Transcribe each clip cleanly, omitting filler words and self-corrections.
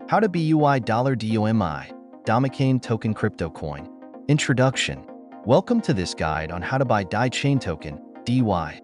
How to BUI $DOMI, DOMICHAIN token crypto coin. Introduction. Welcome to this guide on how to buy DOMICHAIN token, DY.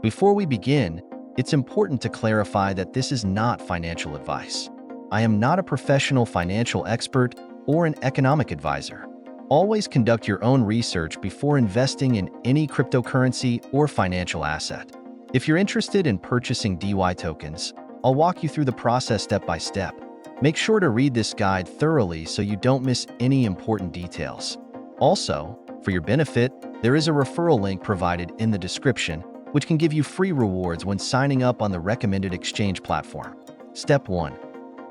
Before we begin, it's important to clarify that this is not financial advice. I am not a professional financial expert or an economic advisor. Always conduct your own research before investing in any cryptocurrency or financial asset. If you're interested in purchasing DY tokens, I'll walk you through the process step by step. Make sure to read this guide thoroughly so you don't miss any important details. Also, for your benefit, there is a referral link provided in the description, which can give you free rewards when signing up on the recommended exchange platform. Step 1.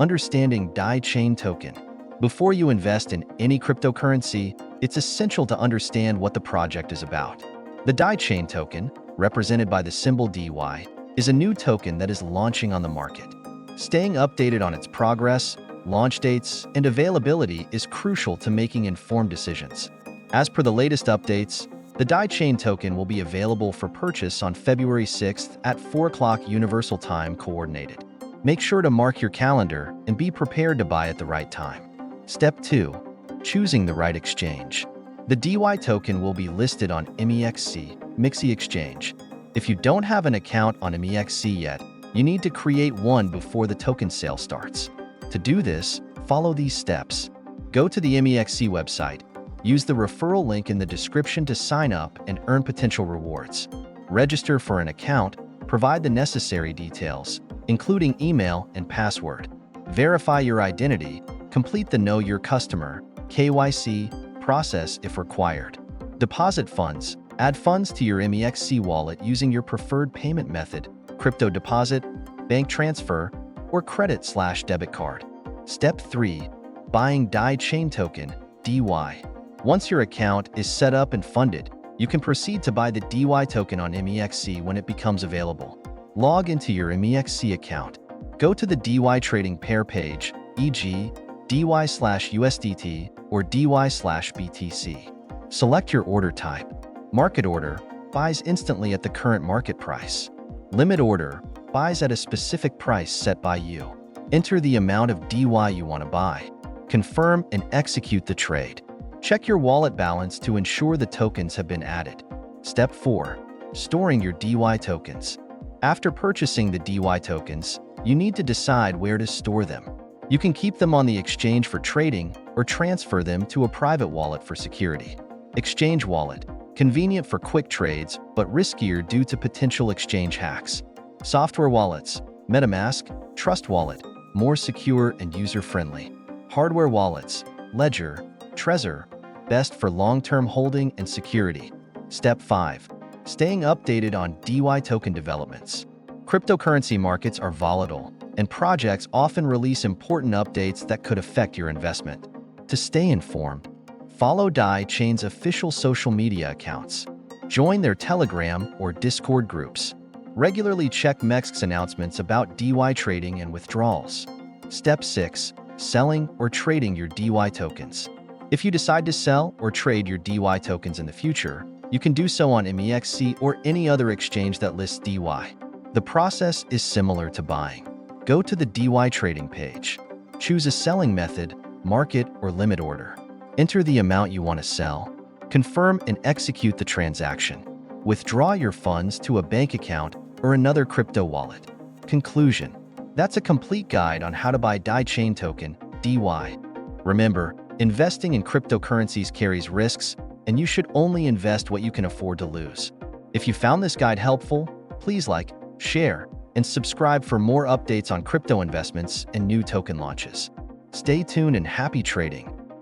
Understanding DOMICHAIN token. Before you invest in any cryptocurrency, it's essential to understand what the project is about. The DOMICHAIN token, represented by the symbol DY, is a new token that is launching on the market. Staying updated on its progress, launch dates, and availability is crucial to making informed decisions. As per the latest updates, the DOMICHAIN token will be available for purchase on February 6th at 4 o'clock Universal Time Coordinated. Make sure to mark your calendar and be prepared to buy at the right time. Step 2. Choosing the right exchange. The DY token will be listed on MXC exchange. If you don't have an account on MXC yet, you need to create one before the token sale starts. To do this, follow these steps. Go to the MXC website. Use the referral link in the description to sign up and earn potential rewards. Register for an account. Provide the necessary details, including email and password. Verify your identity. Complete the Know Your Customer (KYC) process if required. Deposit funds. Add funds to your MXC wallet using your preferred payment method, crypto deposit, bank transfer, or credit/debit card. Step 3. Buying DOMICHAIN token, DY. Once your account is set up and funded, you can proceed to buy the DY token on MXC when it becomes available. Log into your MXC account. Go to the DY trading pair page, e.g., DY/USDT or DY/BTC. Select your order type. Market order buys instantly at the current market price. Limit order buys at a specific price set by you. Enter the amount of DY you want to buy. Confirm and execute the trade. Check your wallet balance to ensure the tokens have been added. Step 4. Storing your DY tokens. After purchasing the DY tokens, you need to decide where to store them. You can keep them on the exchange for trading or transfer them to a private wallet for security. Exchange wallet. Convenient for quick trades, but riskier due to potential exchange hacks. Software wallets. MetaMask, Trust Wallet. More secure and user-friendly. Hardware wallets. Ledger, Trezor. Best for long-term holding and security. Step 5. Staying updated on DY token developments. Cryptocurrency markets are volatile, and projects often release important updates that could affect your investment. To stay informed, follow DOMICHAIN's official social media accounts. Join their Telegram or Discord groups. Regularly check MEXC's announcements about DY trading and withdrawals. Step 6. Selling or trading your DY tokens. If you decide to sell or trade your DY tokens in the future, you can do so on MXC or any other exchange that lists DY. The process is similar to buying. Go to the DY trading page. Choose a selling method, market, or limit order. Enter the amount you want to sell. Confirm and execute the transaction. Withdraw your funds to a bank account or another crypto wallet. Conclusion. That's a complete guide on how to buy DOMICHAIN token, DY. Remember, investing in cryptocurrencies carries risks, and you should only invest what you can afford to lose. If you found this guide helpful, please like, share, and subscribe for more updates on crypto investments and new token launches. Stay tuned and happy trading.